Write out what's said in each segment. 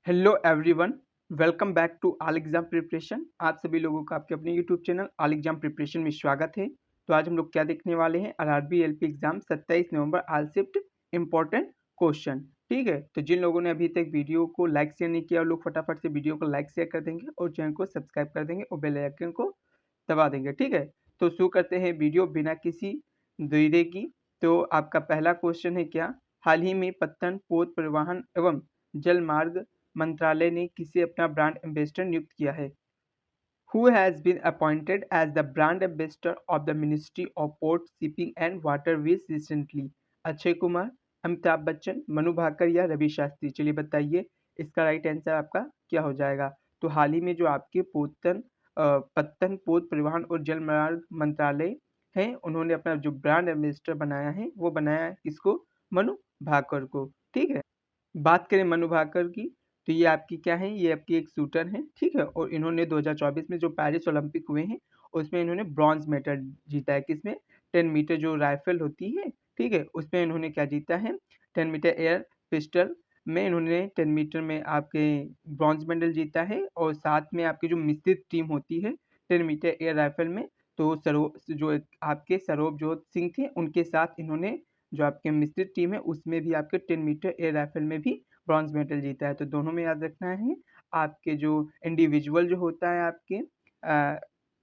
Hello everyone, welcome back to all exam preparation. आप सभी लोगों का आपके अपने YouTube channel all exam preparation में स्वागत है। तो आज हम लोग क्या देखने वाले हैं, आरआरबी एलपी एग्जाम 27 नवंबर ऑल शिफ्ट इम्पोर्टेंट क्वेश्चन। ठीक है, तो जिन लोगों ने अभी तक वीडियो को लाइक शेयर नहीं किया, वो लोग फटाफट से वीडियो को लाइक शेयर कर देंगे और चैनल को सब्सक्राइब कर देंगे और बेल आइकन को दबा देंगे। ठीक है, तो शुरू करते हैं वीडियो बिना किसी देरी की। तो आपका पहला क्वेश्चन है क्या, हाल ही में पत्तन पोत परिवहन एवं जल मार्ग मंत्रालय ने किसे अपना ब्रांड एम्बेसडर नियुक्त किया है? Who has been appointed as the brand ambassador of the Ministry of Port, Shipping and Waterways recently? Akshay Kumar, Amitabh Bachchan, Manu Bhaker या रवि शास्त्री? चलिए बताइए इसका राइट आंसर आपका क्या हो जाएगा। तो हाल ही में जो आपके पत्तन पोत परिवहन और जल मार्ग मंत्रालय है, उन्होंने अपना जो ब्रांड एम्बेसडर बनाया है वो बनाया है किसको? मनु भाकर को। ठीक है, बात करें मनु भाकर की, तो ये आपकी क्या है, ये आपकी एक शूटर हैं। ठीक है, और इन्होंने 2024 में जो पेरिस ओलंपिक हुए हैं उसमें इन्होंने ब्रॉन्ज मेडल जीता है। किसमें? 10 मीटर जो राइफल होती है, ठीक है, उसमें इन्होंने क्या जीता है, 10 मीटर एयर पिस्टल में इन्होंने 10 मीटर में आपके ब्रॉन्ज मेडल जीता है। और साथ में आपकी जो मिश्रित टीम होती है 10 मीटर एयर राइफल में, तो आपके सरोबजोत सिंह थे, उनके साथ इन्होंने जो आपके मिश्रित टीम है उसमें भी आपके 10 मीटर एयर राइफल में भी ब्रॉन्ज मेडल जीता है। तो दोनों में याद रखना है, आपके जो इंडिविजुअल जो होता है आपके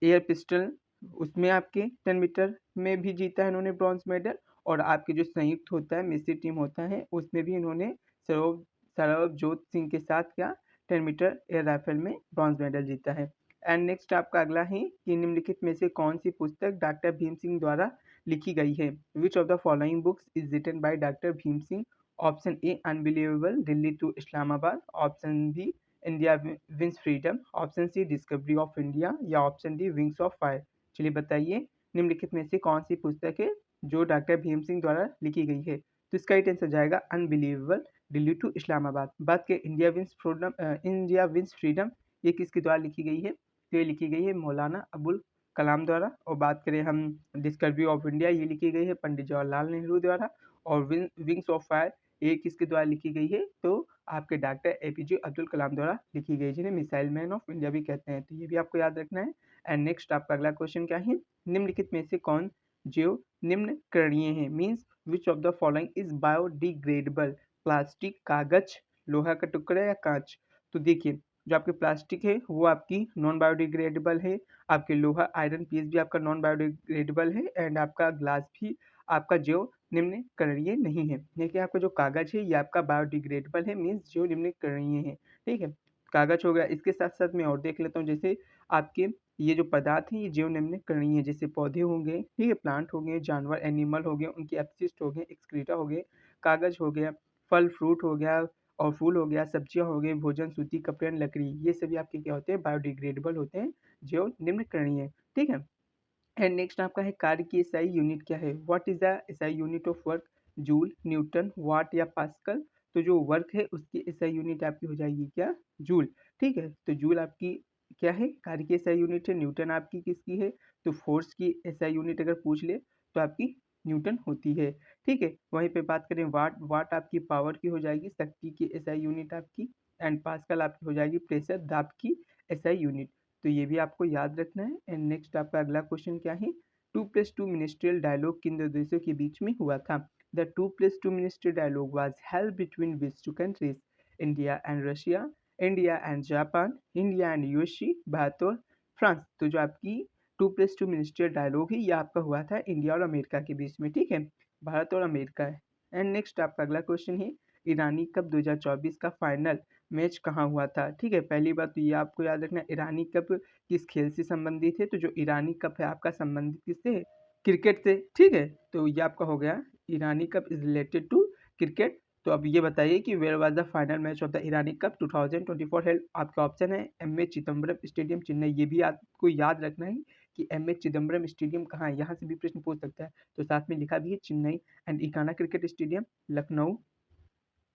एयर पिस्टल, उसमें आपके 10 मीटर में भी जीता है इन्होंने ब्रॉन्ज मेडल। और आपके जो संयुक्त होता है मिश्रित टीम होता है उसमें भी इन्होंने सरबजोत सिंह के साथ क्या 10 मीटर एयर राइफल में ब्रॉन्ज मेडल जीता है। एंड नेक्स्ट आपका अगला है कि निम्नलिखित में से कौन सी पुस्तक डॉक्टर भीम सिंह द्वारा लिखी गई है? Which of the following books is written by doctor Bhim Singh? Option A unbelievable Delhi to Islamabad, option B India wins freedom, option C discovery of India या option D wings of fire? चलिए बताइए निम्नलिखित में से कौन सी पुस्तक है जो डॉक्टर भीम सिंह द्वारा लिखी गई है? तो इसका राइट आंसर जाएगा अनबिलीवेबल दिल्ली टू इस्लामाबाद। बात करें इंडिया विंस फ्रीडम, ये किसके द्वारा लिखी गई है? तो ये लिखी गई है मौलाना अबुल कलाम द्वारा। और बात करें हम डिस्कवरी ऑफ इंडिया, ये लिखी गई है पंडित जवाहरलाल नेहरू द्वारा। और विंग्स ऑफ फायर ये किसके द्वारा लिखी गई है? तो आपके डॉक्टर एपीजे अब्दुल कलाम द्वारा लिखी गई, जिन्हें मिसाइल मैन ऑफ इंडिया भी कहते हैं। तो ये भी आपको याद रखना है। एंड नेक्स्ट आपका अगला क्वेश्चन क्या है, निम्नलिखित में से कौन जो निम्न करणीय है, means which of the following is biodegradable? Plastic, कागज, लोहा का टुकड़ा या कांच? तो देखिए जो आपकी प्लास्टिक है वो आपकी नॉन बायोडिग्रेडेबल है, आपके लोहा आयरन पीस भी आपका नॉन बायोडिग्रेडेबल है, एंड आपका ग्लास भी आपका जो निम्न करणीय नहीं है। देखिए आपका जो कागज है ये आपका बायोडिग्रेडेबल है, मीन्स जो निम्न करणीय है। ठीक है, कागज हो गया। इसके साथ साथ मैं और देख लेता हूँ, जैसे आपके ये जो पदार्थ है ये जीव निम्न करणीय है, जैसे पौधे होंगे, ठीक है, प्लांट हो गए, जानवर एनिमल हो गए, उनके अपशिष्ट हो गए, एक्सक्रीटा हो गए, कागज हो गया, फल फ्रूट हो गया और फूल हो गया, सब्जियां हो गई, भोजन, सूती कपड़े, लकड़ी, ये सभी आपके क्या होते हैं? बायोडिग्रेडेबल होते हैं, जो निम्न करणीय है। ठीक है, एंड नेक्स्ट आपका है कार्य की एसआई यूनिट क्या है? What is the SI unit of work? Joule, newton, watt या पास्कल? तो जो वर्क है उसकी एसआई यूनिट आपकी हो जाएगी क्या? जूल। ठीक है, तो जूल आपकी क्या है? कार्य की एसआई यूनिट है। न्यूटन आपकी किसकी है? तो फोर्स की एसआई यूनिट अगर पूछ ले तो आपकी न्यूटन होती है। ठीक है, वहीं पे बात करें वाट, वाट आपकी पावर की हो जाएगी, शक्ति की एसआई यूनिट आपकी। एंड पास्कल आपकी हो जाएगी प्रेशर, दाब की एसआई यूनिट। तो ये भी आपको याद रखना है। एंड नेक्स्ट आपका अगला क्वेश्चन क्या है, 2+2 मिनिस्ट्रियल डायलॉग किन दो देशों के बीच में हुआ था? The 2+2 ministerial dialogue was held between which two countries? India and Russia, India and Japan, India and USA, Bharat और फ्रांस? तो जो आपकी 2+2 मिनिस्ट्रियल डायलॉग है ये आपका हुआ था इंडिया और अमेरिका के बीच में। ठीक है, भारत और अमेरिका है। एंड नेक्स्ट आपका अगला क्वेश्चन है, ईरानी कप 2024 का फाइनल मैच कहाँ हुआ था? ठीक है, पहली बात तो ये आपको याद रखना, ईरानी कप किस खेल से संबंधित है? तो जो ईरानी कप है आपका संबंधित किससे है? क्रिकेट से। ठीक है, तो ये आपका हो गया Irani cup is related to cricket. तो अब ये बताइए कि where was the final match of the Irani cup 2024 held? आपका ऑप्शन है M A Chidambaram stadium, Chennai. ये भी आपको याद रखना है कि एम ए चिदम्बरम स्टेडियम कहाँ है, यहाँ से भी प्रश्न पूछ सकता है। तो साथ में लिखा भी है Chennai. And Ekana cricket stadium Lucknow,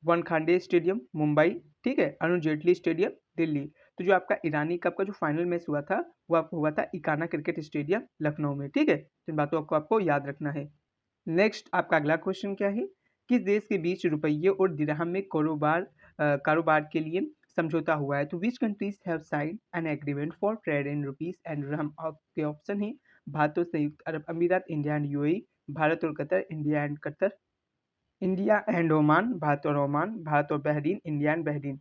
Wankhede stadium Mumbai, ठीक है, अरुण जेटली स्टेडियम दिल्ली। तो जो आपका ईरानी कप का जो फाइनल मैच हुआ था वो आपको हुआ था इकाना क्रिकेट स्टेडियम लखनऊ में। ठीक है, तो इन बातों को आपको याद रखना है। नेक्स्ट आपका अगला क्वेश्चन क्या है, किस देश के बीच रुपये और दिरहम में कारोबार के लिए समझौता हुआ है। तो which countries have signed an agreement for trade in rupees and dirham? आपके ऑप्शन है भारत और संयुक्त अरब अमीरात, इंडिया एंड यूएई, भारत और Qatar, India and Qatar, India and Oman, Bharat और ओमान, भारत और बहरीन, इंडिया एंड बहरीन।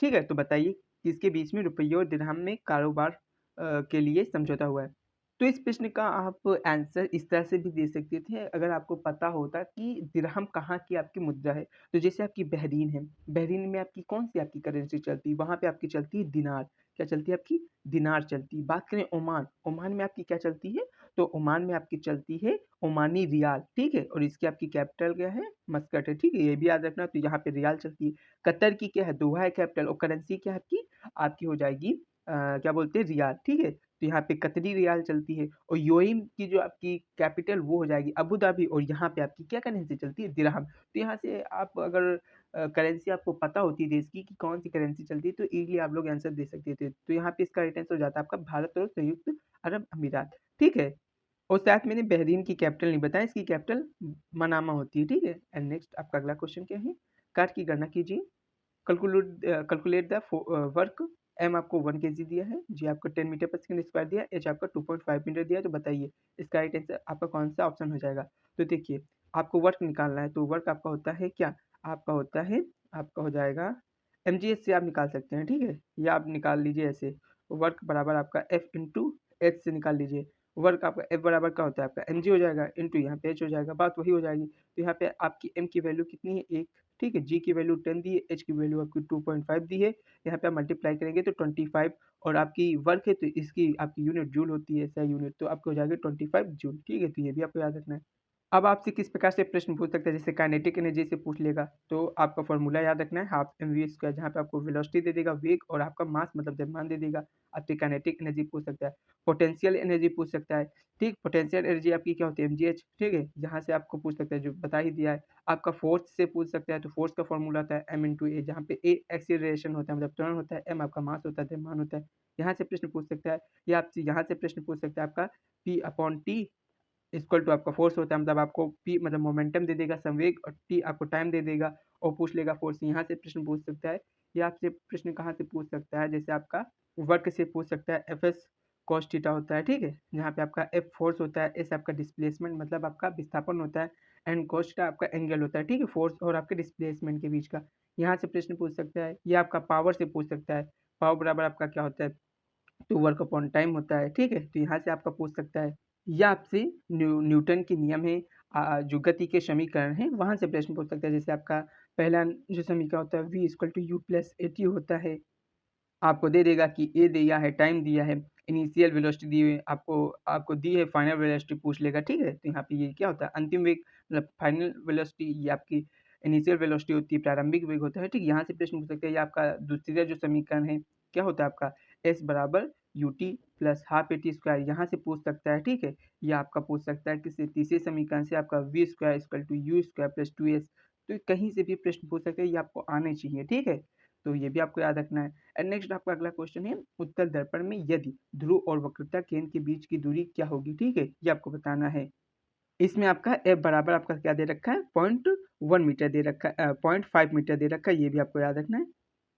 ठीक है, तो बताइए किसके बीच में रुपये और दिरहम में कारोबार के लिए समझौता हुआ है। तो इस प्रश्न का आप आंसर इस तरह से भी दे सकते थे अगर आपको पता होता कि दिरहम कहाँ की आपकी मुद्रा है। तो जैसे आपकी बहरीन है, बहरीन में आपकी कौन सी आपकी करेंसी चलती है, वहाँ पे आपकी चलती है दिनार। क्या चलती है आपकी? दिनार चलती है। बात करें ओमान, ओमान में आपकी क्या चलती है? तो ओमान में आपकी चलती है ओमानी रियाल। ठीक है, और इसकी आपकी कैपिटल क्या है? मस्कट है। ठीक है, ये भी याद रखना। तो यहाँ पे रियाल चलती है। कतर की क्या है? दोहा है कैपिटल, और करेंसी क्या है आपकी? आपकी हो जाएगी क्या बोलते हैं, रियाल। ठीक है, तो यहाँ पे कतरी रियाल चलती है। और यूएई की जो आपकी कैपिटल वो हो जाएगी अबू धाबी, और यहाँ पे आपकी क्या करेंसी चलती है? दिरहम। तो यहाँ से आप अगर करेंसी आपको पता होती है देश की कि कौन सी करेंसी चलती है तो इजीली आप लोग आंसर दे सकते थे। तो यहाँ पे इसका राइट आंसर हो जाता है आपका भारत और संयुक्त अरब अमीरात। ठीक है, और साथ मैंने बहरीन की कैपिटल नहीं बताया, इसकी कैपिटल मनामा होती है। ठीक है, एंड नेक्स्ट आपका अगला क्वेश्चन क्या है? कार्ड की गणना कीजिए। Calculate the work. एम आपको 1 केजी दिया है, जी आपको 10 मीटर पर सेकंड स्क्वायर दिया है, एच आपका 2.5 मीटर दिया है। तो बताइए इसका राइट आंसर आपका कौन सा ऑप्शन हो जाएगा? तो देखिए आपको वर्क निकालना है, तो वर्क आपका होता है क्या? आपका होता है, आपका हो जाएगा एमजीएच से आप निकाल सकते हैं। ठीक है, या आप निकाल लीजिए ऐसे, वर्क बराबर आपका एफ इंटू एच से निकाल लीजिए। वर्क आपका एफ बराबर क्या होता है? आपका एम जी हो जाएगा इंटू यहाँ पे एच हो जाएगा, बात वही हो जाएगी। तो यहाँ पे आपकी एम की वैल्यू कितनी है? 1। ठीक है, जी की वैल्यू 10 दी है, एच की वैल्यू आपकी 2.5 दी है। यहाँ पे आप मल्टीप्लाई करेंगे तो 25, और आपकी वर्क है तो इसकी आपकी यूनिट जूल होती है, ऐसा यूनिट, तो आपको हो जाएगा 25 जूल। ठीक है, तो ये भी आपको याद रखना है। अब आपसे किस प्रकार से प्रश्न पूछ सकता है, जैसे काइनेटिक एनर्जी से पूछ लेगा, तो आपका फॉर्मूला याद रखना है हाफ एम वी स्क्वायर, जहाँ पे आपको वेलोसिटी दे देगा, वेग, और आपका मास मतलब द्रव्यमान दे देगा। आपसे काइनेटिक एनर्जी पूछ सकता है, पोटेंशियल एनर्जी पूछ सकता है। ठीक, पोटेंशियल एनर्जी आपकी क्या होती है? एमजीएच। ठीक है, यहाँ से आपको पूछ सकता है, जो बता ही दिया है। आपका फोर्स से पूछ सकता है, तो फोर्स का फॉर्मूला होता है एम इंटू ए, जहाँ पे ए एक्सीलरेशन होता है मतलब त्वरण होता है, एम आपका मास होता है, द्रव्यमान होता है। यहाँ से प्रश्न पूछ सकता है, या आपसे यहाँ से प्रश्न पूछ सकता है आपका P upon T equal to आपका फोर्स होता है, मतलब आपको पी मतलब मोमेंटम दे देगा, संवेग, और टी आपको टाइम दे देगा, और पूछ लेगा फोर्स। यहाँ से प्रश्न पूछ सकता है, या आपसे प्रश्न कहाँ से पूछ सकता है? जैसे आपका वर्क से पूछ सकता है, एफ एस कॉस थीटा होता है। ठीक है, जहाँ पे आपका एफ फोर्स होता है, एस आपका डिस्प्लेसमेंट मतलब आपका विस्थापन होता है, एंड कॉस थीटा आपका एंगल होता है। ठीक है, फोर्स और आपके डिस्प्लेसमेंट के बीच का। यहाँ से प्रश्न पूछ सकता है, या आपका पावर से पूछ सकता है। पावर बराबर आपका क्या होता है? तो वर्क अपॉन टाइम होता है। ठीक है, तो यहाँ से आपका पूछ सकता है, या आपसे न्यूटन के नियम है, जो गति के समीकरण है, वहाँ से प्रश्न पूछ सकता है। जैसे आपका पहला जो समीकरण होता है v equal to U plus A T होता है। आपको दे देगा कि ए दिया है, टाइम दिया है, इनिशियल वेलोसिटी दी हुई है, आपको आपको दी है, फाइनल वेलोसिटी पूछ लेगा। ठीक है, तो यहाँ पे ये क्या होता है? अंतिम वेग मतलब फाइनल वेलोसिटी, ये आपकी इनिशियल वेलोसिटी होती है, प्रारंभिक वेग होता है। ठीक, यहाँ से प्रश्न पूछ सकते हैं। ये आपका दूसरा जो समीकरण है क्या होता है आपका? एस बराबर U T plus half A T square, यहाँ से पूछ सकता है। ठीक है, या आपका पूछ सकता है किसी तीसरे समीकरण से, आपका V square equal to U square plus 2s। तो कहीं से भी प्रश्न पूछ सकते हैं, ये आपको आने चाहिए। ठीक है, तो ये भी आपको याद रखना है। एंड नेक्स्ट आपका अगला क्वेश्चन है, उत्तल दर्पण में यदि ध्रुव और वक्रता केंद्र के बीच की दूरी क्या होगी? ठीक है, ये आपको बताना है। इसमें आपका एफ बराबर आपका क्या दे रखा है? 0.1 मीटर दे रखा है, 0.5 मीटर दे रखा है, ये भी आपको याद रखना है।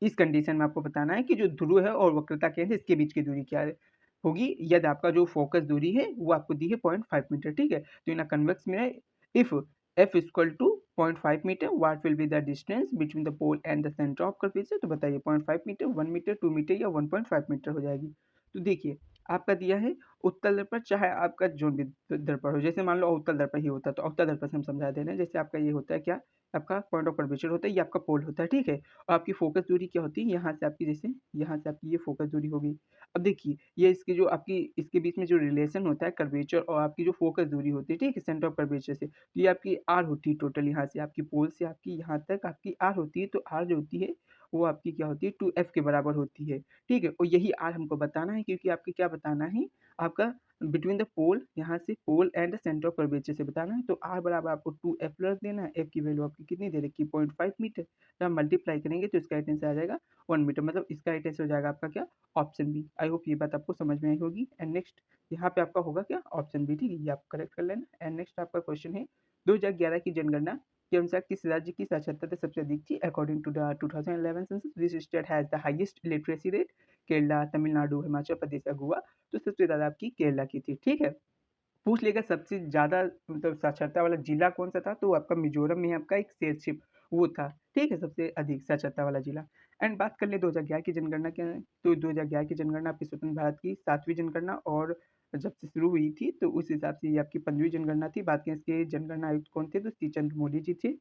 इस कंडीशन में आपको बताना है कि जो ध्रुव है और वक्रता केंद्र इसके बीच की दूरी क्या है होगी, यदि आपका जो फोकस दूरी है वो आपको दी है 0.5 मीटर। ठीक है, तो इन कन्वेक्स में if F equal to 0.5 metre, what will be the distance between the pole and the centre of curvature? तो बताइए 0.5 मीटर, 1 मीटर, 2 मीटर या 1.5 मीटर हो जाएगी। तो देखिए आपका दिया है उत्तल दर्पण, चाहे आपका जो भी दर्पण हो, जैसे मान लो उत्तल दर्पण ही होता है तो उत्तल दर्पण से हम समझा दे रहे हैं। जैसे आपका ये होता है क्या? आपका पॉइंट ऑफ कर्वेचर होता है, ये आपका पोल होता है। ठीक है, और आपकी फोकस दूरी क्या होती है? यहाँ से आपकी, जैसे यहाँ से आपकी ये फोकस दूरी होगी। अब देखिए ये इसकी जो आपकी इसके बीच में जो रिलेशन होता है कर्वेचर और आपकी जो फोकस दूरी होती है, ठीक है, सेंटर ऑफ कर्वेचर से, तो ये आपकी आर होती है टोटल। यहाँ से आपकी पोल से आपकी यहाँ तक आपकी आर होती है, तो आर जो होती है वो आपकी क्या होती है? 2f के बराबर होती है। ठीक है, और यही आर हमको बताना है, क्योंकि आपके क्या बताना है? आपका बिटवीन द पोल, यहाँ से pole and centre of curvature से बताना है। तो आर बराबर आपको 2f रख देना है। एफ की वैल्यू आपकी कितनी दे रखी है? 0.5 मीटर। जब हम मल्टीप्लाई करेंगे तो इसका राइट आंसर आ जाएगा 1 मीटर, मतलब इसका राइट आंसर हो जाएगा आपका क्या? Option B. आई होप ये बात आपको समझ में आई होगी। एंड नेक्स्ट यहाँ पे आपका होगा क्या? Option B. ठीक है, ये आप करेक्ट कर लेना। एंड नेक्स्ट आपका क्वेश्चन है 2011 की जनगणना के अनुसार किस राज्य की साक्षरता दर सबसे अधिक थी? According to the 2011 census which state has the highest literacy rate? Kerala, Tamil Nadu, Himachal Pradesh या गोवा। तो सबसे ज़्यादा आपकी केरला की थी। ठीक है, पूछ लेगा सबसे ज़्यादा मतलब साक्षरता वाला जिला कौन सा था, तो आपका मिजोरम में आपका एक शेरशिप वो था। ठीक है, सबसे अधिक साक्षरता वाला जिला। एंड बात कर ले 2011 की जनगणना क्या है, तो 2011 की जनगणना आपकी स्वतंत्र भारत की 7वीं जनगणना और जब से शुरू हुई थी तो उस हिसाब से ये आपकी 15वीं जनगणना थी। बात करें इसके जनगणना आयुक्त कौन थे, तो श्री चंद्र मौली जी थे।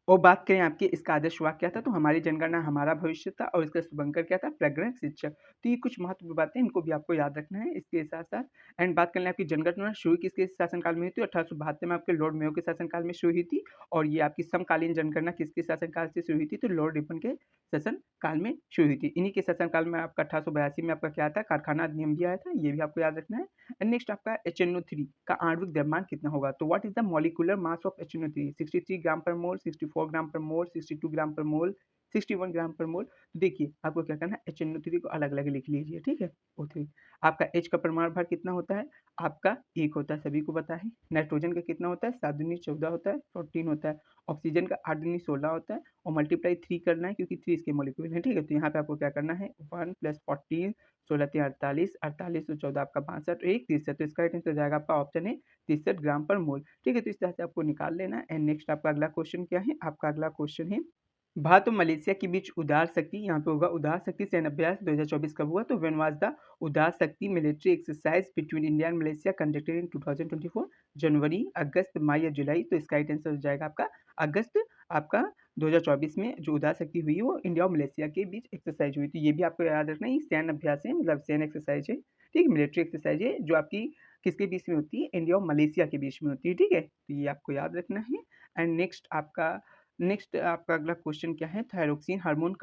और बात करें आपकी इसका आदर्श वाक्य क्या था, तो हमारी जनगणना हमारा भविष्य था और इसका शुभंकर क्या था, प्रज्ञ शिक्षक। तो ये कुछ महत्वपूर्ण बातें, इनको भी आपको याद रखना है इसके साथ साथ। एंड बात कर लें आपकी जनगणना शुरू किसके शासनकाल में हुई थी, 1872 में आपके लॉर्ड मेयो के शासनकाल में शुरू हुई थी। और ये आपकी समकालीन जनगणना किसके शासनकाल से शुरू हुई थी, तो लॉर्ड रिपन के शासनकाल में शुरू हुई थी। इन्हीं के शासनकाल में आपका 1882 में आपका क्या था, कारखाना अधिनियम भी आया था, ये भी आपको याद रखना है। एंड नेक्स्ट आपका HNO3 का आणविक द्रव्यमान कितना होगा, तो what is the molecular mass of HNO3? 63 ग्राम पर मोल, 64 ग्राम पर मोल, 62 ग्राम पर मोल, 61 ग्राम पर मोल। तो देखिए आपको क्या करना है, HNO3 को अलग अलग लिख लीजिए। ठीक है, O3 आपका H का परमाणु भार कितना होता है, आपका 1 होता है, सभी को पता है। नाइट्रोजन का कितना होता है, 7 दूनी 14 होता है, 14 होता है। ऑक्सीजन का 8 दूनी 16 होता है और मल्टीप्लाई 3 करना है क्योंकि 3 इसके मॉलिक्यूल है। ठीक है, तो यहाँ पे आपको क्या करना है, 1 + 14 16 3 48, 48 और 14 आपका 62 1 63। तो इसका राइट आंसर हो जाएगा आपका ऑप्शन है 63 ग्राम पर मोल। ठीक है, तो इस तरह से आपको निकाल लेना है। एंड नेक्स्ट आपका अगला क्वेश्चन क्या है, आपका अगला क्वेश्चन है भारत और मलेशिया के बीच उदार शक्ति, यहाँ पे होगा उदार शक्ति सैन्य अभ्यास 2024 कब हुआ, तो व्हेन वाज द उदार शक्ति military exercise between India and Malaysia conducted in 2024? जनवरी, अगस्त, मई या जुलाई? तो इसका राइट आंसर हो जाएगा आपका अगस्त। आपका 2024 में जो उदार शक्ति हुई वो इंडिया और मलेशिया के बीच एक्सरसाइज हुई थी। ये भी आपको याद रखना है, सैन्य अभ्यास है, मतलब सैन्य एक्सरसाइज है। ठीक है, मिलिट्री एक्सरसाइज है जो आपकी किसके बीच में होती है, इंडिया और मलेशिया के बीच में होती है। ठीक है, तो ये आपको याद रखना है। एंड नेक्स्ट आपका अगला क्वेश्चन क्या है, थायरोक्सिन हार्मोन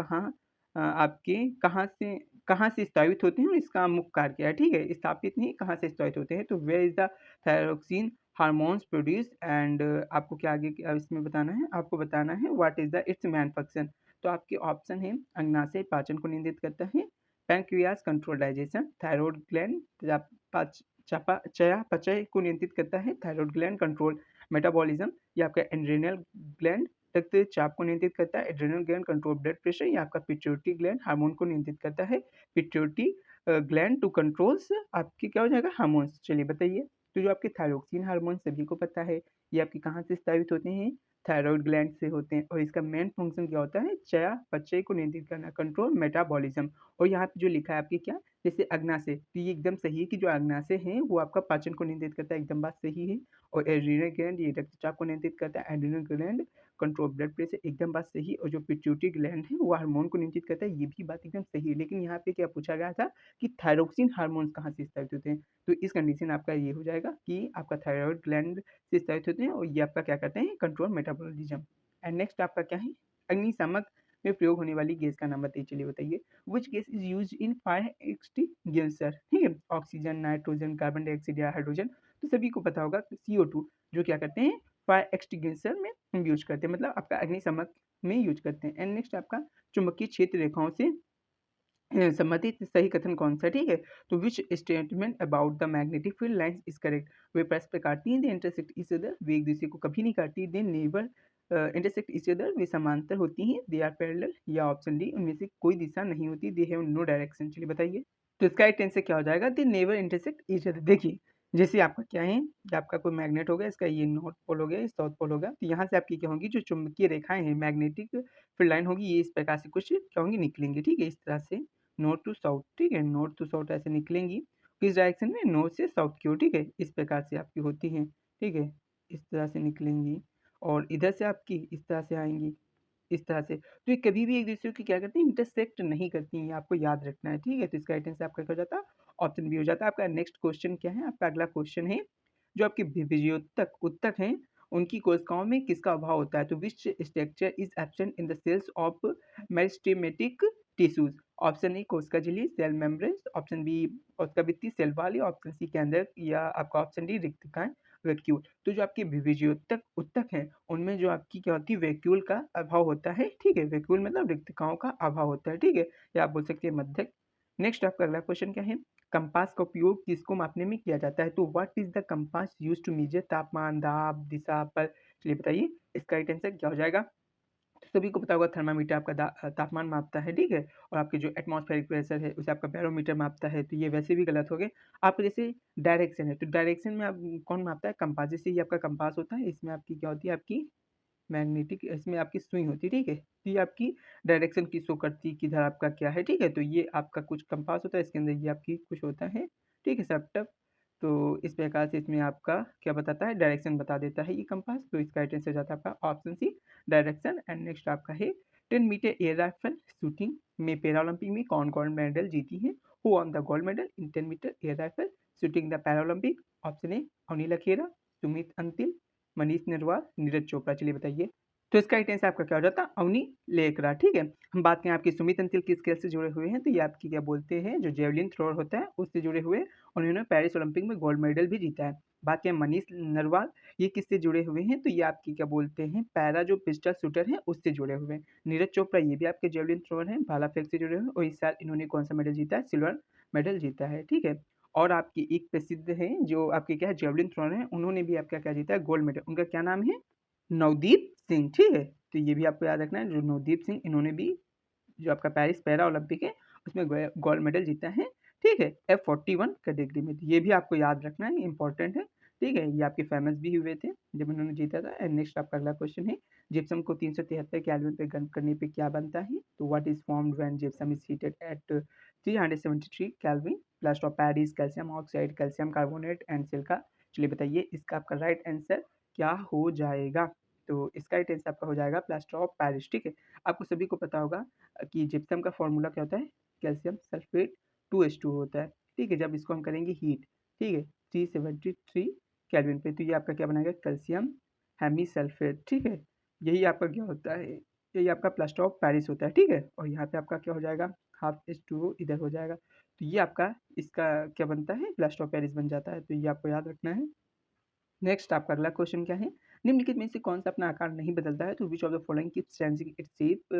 आपके कहाँ से स्थापित होते हैं और इसका मुख्य कार्य क्या है? ठीक है, स्थापित नहीं, कहाँ से स्थापित होते हैं, तो where is the thyroxine hormones produce. And आपको क्या आगे इसमें बताना है, आपको बताना है what is the its main function. तो आपके ऑप्शन है, अग्नाशय पाचन को नियंत्रित करता है, pancreas control digestion, thyroid gland चयापचय को नियंत्रित करता है, थायराइड ग्लैंड कंट्रोल मेटाबॉलिज्म, या आपका एड्रेनल ग्लैंड रक्तचाप को नियंत्रित करता है, adrenal gland control blood pressure, या आपका पिट्यूटरी ग्लैंड हार्मोन को नियंत्रित करता है, पिट्यूटरी ग्लैंड टू कंट्रोल्स आपके क्या हो जाएगा, हार्मोन्स। चलिए बताइए, तो जो आपके थायरोक्सिन हार्मोन सभी को पता है, ये आपके कहाँ से स्थापित होते हैं, थायराइड ग्लैंड से होते हैं। और इसका मेन फंक्शन क्या होता है, चयापचय को नियंत्रित करना, कंट्रोल मेटाबॉलिज्म। और यहाँ पे जो लिखा है आपके क्या, जैसे अग्नाशय, तो ये एकदम सही है कि जो अग्नाशय है वो आपका पाचन को नियंत्रित करता है, एकदम बात सही है। और एड्रीनल ग्लैंड ये रक्तचाप को नियंत्रित करता है, adrenal gland control blood pressure, एकदम बात सही। और जो पिट्यूटरी ग्लैंड है वो हार्मोन को नियंत्रित करता है, ये भी बात एकदम सही है। लेकिन यहाँ पे क्या पूछा गया था कि थायरोक्सिन हार्मोन्स कहाँ से स्थापित होते हैं, तो इस कंडीशन आपका ये हो जाएगा कि आपका थायराइड ग्लैंड से स्थापित होते हैं और ये आपका क्या करते हैं, कंट्रोल मेटाबॉलिज्म। एंड नेक्स्ट आपका क्या है, अग्निशामक में प्रयोग होने वाली गैस का नाम बताइए। चलिए बताइए, which gas is use in fire extinguisher? ठीक है, ऑक्सीजन, नाइट्रोजन, कार्बन डाइऑक्साइड या हाइड्रोजन? तो सभी को पता होगा CO2 जो क्या करते हैं, फायर एक्सटिंग्विशर में हम यूज करते हैं, मतलब आपका अग्निशमक में यूज करते हैं। एंड नेक्स्ट आपका चुंबकीय क्षेत्र रेखाओं से संबंधित सही कथन कौन सा है? ठीक है, तो which statement about the magnetic field lines is correct? वे परस्पर काटती हैं, दे इंटरसेक्ट ईच अदर, वे एक दूसरे को कभी नहीं काटती, they never intersect each other, वे समांतर होती हैं, दे आर पैरेलल, या ऑप्शन डी उनमें से कोई दिशा नहीं होती, दे हैव नो डायरेक्शन। चलिए बताइए, तो इसका एक टेंस से क्या हो जाएगा, दे नेवर इंटरसेक्ट ईच अदर। देखिए जैसे आपका क्या है कि आपका कोई मैग्नेट हो गया, इसका ये नॉर्थ पोल हो गया, ये साउथ पोल हो गया, तो यहाँ से आपकी क्या होगी, जो चुंबकीय रेखाएं हैं, मैग्नेटिक फील्ड लाइन होगी, ये इस प्रकार से कुछ क्या होंगी, निकलेंगी। ठीक है, इस तरह से नॉर्थ टू साउथ। ठीक है, नॉर्थ टू साउथ ऐसे निकलेंगी, किस डायरेक्शन में, नॉर्थ से साउथ की ओर। ठीक है, इस प्रकार से आपकी होती हैं। ठीक है, इस तरह से निकलेंगी और इधर से आपकी इस तरह से आएंगी, इस तरह से। तो ये कभी भी एक दूसरे की क्या करती हैं, इंटरसेक्ट नहीं करती हैं, आपको याद रखना है। ठीक है, तो इसका राइट आंसर आपका क्या हो जाता है, ऑप्शन बी हो जाता है। आपका नेक्स्ट क्वेश्चन क्या है, आपका अगला क्वेश्चन है, जो आपके विजयोत्तक उत्तक हैं उनकी कोशिकाओं में किसका अभाव होता है, तो which structure is absent in the cells of meristematic tissues? Option A कोशिका झिल्ली, सेल मेम्ब्रेन, ऑप्शन बी कोशिका भित्ति, सेल वाली, ऑप्शन सी के अंदर, या आपका ऑप्शन डी रिक्तिकाएं, वैक्यूल। तो जो आपके विभेज्योतक उत्तक हैं उनमें जो आपकी क्या होती है, वैक्यूल का अभाव होता है। ठीक है, वैक्यूल मतलब रिक्तिकाओं का अभाव होता है। ठीक है, या आप बोल सकते हैं मध्यक। नेक्स्ट आपका अगला क्वेश्चन क्या है, कंपास का उपयोग किसको मापने में किया जाता है, तो what is the compass used to measure तापमान, दाब, दिशा पर? चलिए बताइए, इसका राइट आंसर क्या हो जाएगा? तो सभी को पता होगा थर्मामीटर आपका तापमान मापता है, ठीक है, और आपके जो एटमॉस्फेरिक प्रेशर है उसे आपका बैरोमीटर मापता है, तो ये वैसे भी गलत हो गए। आपको जैसे डायरेक्शन है, तो डायरेक्शन में आप कौन मापता है? कंपास। जैसे ये आपका कंपास होता है, इसमें आपकी क्या होती है? आपकी मैग्नेटिक, इसमें आपकी सुई होती है, ठीक है, तो ये आपकी डायरेक्शन की शो करती है किधर आपका क्या है, ठीक है, तो ये आपका कुछ कंपास होता है, इसके अंदर ये आपकी कुछ होता है, ठीक है सेप्टम। तो इस प्रकार से इसमें आपका क्या बताता है? डायरेक्शन बता देता है ये कंपास। तो इसका राइट आंसर हो जाता है आपका option C, direction. And next आपका है 10 मीटर एयर राइफल शूटिंग में पैरालंपिक में कौन गोल्ड मेडल जीती है? Who won the gold medal in 10 metre air rifle shooting the Paralympic? Option A Anil Khera, Sumit Antil, Manish Narwal, Neeraj Chopra. चलिए बताइए। तो इसका राइट आंसर आपका क्या हो जाता है? अवनी लेकरा, ठीक है। हम बात करें आपकी सुमित अंतिल किस खेल से जुड़े हुए हैं, तो ये आपकी क्या बोलते हैं, जो जेवलिन थ्रोअर होता है उससे जुड़े हुए, और इन्होंने पेरिस ओलंपिक में गोल्ड मेडल भी जीता है। बात करें मनीष नरवाल, ये किससे जुड़े हुए हैं, तो ये आपकी क्या बोलते हैं, पैरा जो पिस्टल शूटर है उससे जुड़े हुए हैं। नीरज चोपड़ा ये भी आपके जेवलिन थ्रोअर हैं, भाला फेंक से जुड़े हुए हैं, और इस साल इन्होंने कौन सा मेडल जीता है? सिल्वर मेडल जीता है, ठीक है। और आपकी एक प्रसिद्ध है जो आपके क्या है, जेवलिन थ्रोअर है, उन्होंने भी आपका क्या जीता है? Gold medal. उनका क्या नाम है? नवदीप सिंह, ठीक है। तो ये भी आपको याद रखना है, जो नवदीप सिंह, इन्होंने भी जो आपका पेरिस पैरा ओलंपिक है उसमें गोल्ड मेडल जीता है, ठीक है, F41 कैटेगरी में। तो ये भी आपको याद रखना है, इंपॉर्टेंट है, ठीक है। ये आपके फेमस भी हुए थे जब इन्होंने जीता था। एंड नेक्स्ट आपका अगला क्वेश्चन है, जिप्सम को 373 केल्विन पे गर्म करने पे क्या बनता है? तो what is formed when gypsum is heated at 373 kelvin? Plaster of Paris, calcium oxide, calcium carbonate and silica. चलिए बताइए इसका आपका राइट आंसर क्या हो जाएगा? तो इसका राइट आंसर आपका हो जाएगा प्लास्टर ऑफ पेरिस, ठीक है। आपको सभी को पता होगा कि जिप्सम का फॉर्मूला क्या होता है? कैल्शियम सल्फेट 2H2 होता है, ठीक है। जब इसको हम करेंगे हीट, ठीक है, 373 केल्विन पे, तो ये आपका क्या बनाएगा? कैल्शियम हेमी सल्फेट, ठीक है। यही आपका क्या होता है? यही आपका प्लास्टर ऑफ पेरिस होता है, ठीक है। और यहाँ पे आपका क्या हो जाएगा? हाफ H2O इधर हो जाएगा, तो ये आपका इसका क्या बनता है? प्लास्टर ऑफ पेरिस बन जाता है, तो ये आपको याद रखना है। नेक्स्ट आपका अगला क्वेश्चन क्या है? निम्नलिखित में से कौन सा अपना आकार नहीं बदलता है? तो विच of the following keeps changing its shape?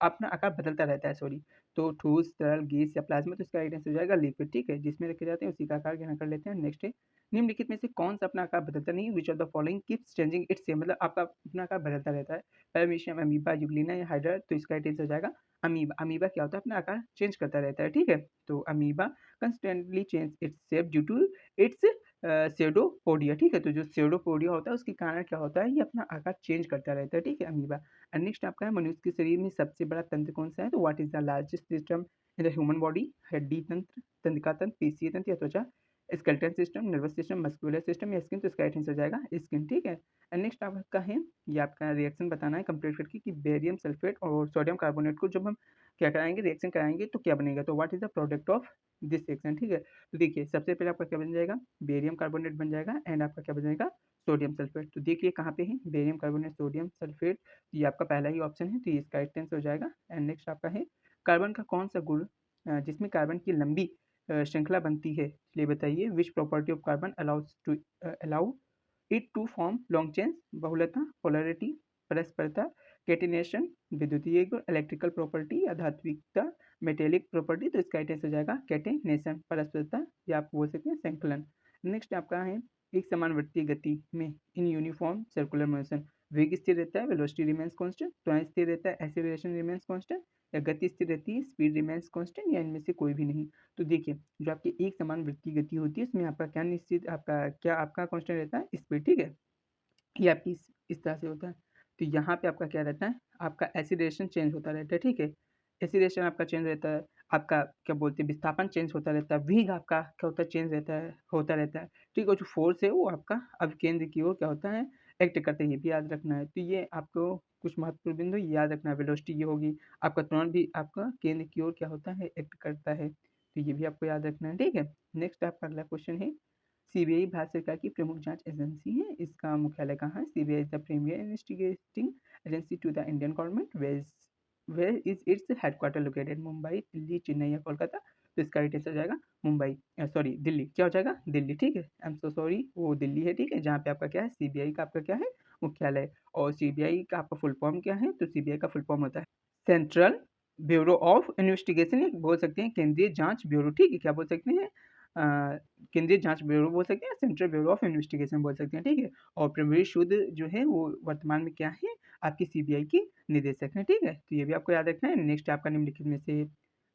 अपना आकार बदलता रहता है, सॉरी। तो ठोस, तरल, गैस या प्लाज्मा, तो इसका राइट आंसर हो जाएगा लिक्विड, ठीक है। जिसमें रखे जाते हैं उसी का आकार ग्रहण कर लेते हैं। नेक्स्ट है, निम्नलिखित में से कौन सा अपना आकार बदलता नहीं है? Which of the following keeps changing its shape, मतलब आपका अपना आकार बदलता रहता है। पैरामीशियम, अमीबा, यूग्लिना या हाइड्रा, तो इसका राइट आंसर हो जाएगा अमीबा। अमीबा क्या होता है? अपना आकार चेंज करता रहता है, ठीक है। तो amoeba constantly change its shape due to its pseudopodia, ठीक है। तो जो सेडोपोडिया होता है उसके कारण क्या होता है? ये अपना आकार चेंज करता रहता है, ठीक है, अमीबा। एंड नेक्स्ट आपका है, मनुष्य के शरीर में सबसे बड़ा तंत्र कौन सा है? तो what is the largest system in the human body? हड्डी तंत्र, तंत्रिका तंत्र, पेशीय तंत्र या त्वचा, skeletal system, nervous system, muscular system या स्किन? तो इसका राइट आंसर हो जाएगा स्किन, ठीक है। एंड नेक्स्ट आपका है, ये आपका रिएक्शन बताना है कंप्लीट करके कि बेरियम सल्फेट और सोडियम कार्बोनेट को जब हम क्या कराएंगे, रिएक्शन कराएंगे, तो क्या बनेगा? तो what is the product of this reaction, ठीक है। तो देखिए सबसे पहले आपका क्या बन जाएगा? बेरियम कार्बोनेट बन जाएगा, एंड आपका क्या बन जाएगा? Sodium sulphate. तो देखिए कहाँ पे है बेरियम कार्बोनेट, सोडियम सल्फेट, ये आपका पहला ही ऑप्शन है, तो ये इसका राइट आंसर हो जाएगा। एंड नेक्स्ट आपका है, कार्बन का कौन सा गुण जिसमें कार्बन की लंबी श्रृंखला बनती है? ये बताइए, which property of carbon allow it to form long chains? बहुलता, पोलरिटी, परस्परता, कैटिनेशन, विद्युतीय गुण, इलेक्ट्रिकल प्रॉपर्टी या धात्विकता, मेटेलिक प्रॉपर्टी? तो इसका राइट आंसर हो जाएगा कैटिनेशन, परस्परता, या आप बोल सकते हैं संकलन। नेक्स्ट आपका है, एक समानुवर्ती गति में इन यूनिफॉर्म सर्कुलर मोशन वेग स्थिर रहता है, वेलोसिटी रिमेंस कांस्टेंट, त्वरण स्थिर रहता है, एक्सीलरेशन रिमेंस कांस्टेंट, या गति स्थिर रहती है, स्पीड रिमेंस कांस्टेंट, या इनमें से कोई भी नहीं? तो देखिए जो आपकी एक समान वृत्तीय गति होती है उसमें आपका क्या निश्चित, आपका क्या आपका कांस्टेंट रहता है? स्पीड, ठीक है। ये आपकी इस तरह से होता है। तो यहाँ पे आपका क्या रहता है? आपका एक्सीलरेशन चेंज होता रहता है, ठीक है। एक्सीलरेशन आपका चेंज रहता है, आपका क्या बोलते हैं, विस्थापन चेंज होता रहता है, वेग आपका क्या होता है? चेंज होता रहता है, ठीक है। और जो फोर्स है वो आपका अब केंद्र की ओर क्या होता है? एक्ट करता है, ये भी याद रखना है। तो ये आपको कुछ महत्वपूर्ण बिंदु याद रखना है। वेलोसिटी ये होगी, आपका त्वरण भी आपका केंद्र की ओर क्या होता है? एक्ट करता है, तो ये भी आपको याद रखना है, ठीक है। नेक्स्ट आपका अगला क्वेश्चन है, सीबीआई भारत सरकार की प्रमुख जांच एजेंसी है, इसका मुख्यालय कहाँ है? CBI is the premier investigating agency to the Indian government. Where is its headquarter located? Mumbai, Delhi, Chennai या कोलकाता? तो इसका राइट आंसर हो जाएगा मुंबई, सॉरी दिल्ली। क्या हो जाएगा? दिल्ली, ठीक है। आई एम सो सॉरी, वो दिल्ली है, ठीक है, जहाँ पे आपका क्या है? सीबीआई का आपका क्या है? मुख्यालय। और सीबीआई का आपका फुल फॉर्म क्या है? तो सीबीआई का फुल फॉर्म होता है सेंट्रल ब्यूरो ऑफ इन्वेस्टिगेशन, बोल सकते हैं केंद्रीय जांच ब्यूरो, ठीक है। क्या बोल सकते हैं? केंद्रीय जांच ब्यूरो बोल सकते हैं, सेंट्रल ब्यूरो ऑफ इन्वेस्टिगेशन बोल सकते हैं, ठीक है। और प्रवीण सूद जो है वो वर्तमान में क्या है, आपकी सीबीआई की निदेशक हैं, ठीक है। तो ये भी आपको याद रखना है। नेक्स्ट आपका निम्नलिखित में से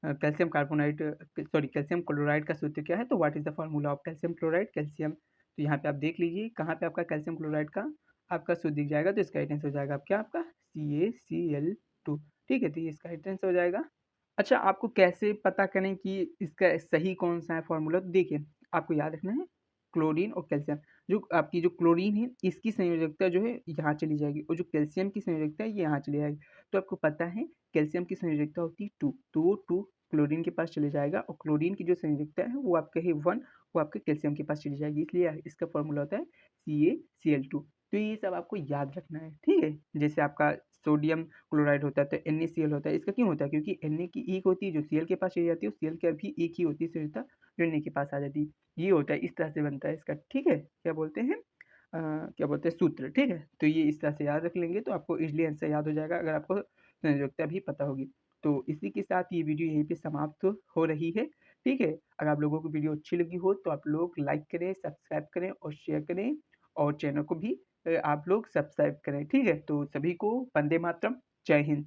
calcium carbonite sorry calcium chloride का सूत्र क्या है, तो what is the formula of calcium chloride calcium. तो यहाँ पे आप देख लीजिए कहाँ पे आपका कैल्शियम क्लोराइड का आपका सूत्र दिख जाएगा, तो इसका राइट आंसर हो जाएगा आपका आपका CaCl2, ठीक है। तो ये इसका राइट आंसर हो जाएगा। अच्छा, आपको कैसे पता करें कि इसका सही कौन सा है फॉर्मूला, तो देखिए आपको याद रखना है क्लोरीन और कैल्शियम, जो आपकी जो क्लोरीन है इसकी संयोजकता जो है यहाँ चली जाएगी, और जो कैल्शियम की संयोजकता है ये यहाँ चली जाएगी। तो आपको पता है कैल्शियम की संयोजकता होती है 2, तो वो 2 क्लोरीन के पास चले जाएगा, और क्लोरीन की जो संयोजकता है वो आपके है 1, वो आपके कैल्शियम के पास चली जाएगी, इसलिए इसका फॉर्मूला होता है CaCl2। तो ये सब आपको याद रखना है, ठीक है। जैसे आपका सोडियम क्लोराइड होता है तो NaCl होता है, इसका क्यों होता है, क्योंकि Na की एक होती है जो Cl के पास चली जाती है, Cl की भी एक ही होती है संयोजकता जो Na के पास आ जाती है। ये होता है, इस तरह से बनता है इसका, ठीक है। क्या बोलते हैं क्या बोलते हैं सूत्र, ठीक है। तो ये इस तरह से याद रख लेंगे तो आपको इजली आंसर याद हो जाएगा, अगर आपको संयोजकता भी पता होगी। तो इसी के साथ ये वीडियो यहीं पे समाप्त हो रही है, ठीक है। अगर आप लोगों को वीडियो अच्छी लगी हो तो आप लोग लाइक करें, सब्सक्राइब करें और शेयर करें, और चैनल को भी आप लोग सब्सक्राइब करें, ठीक है। तो सभी को वंदे मातरम, जय हिंद।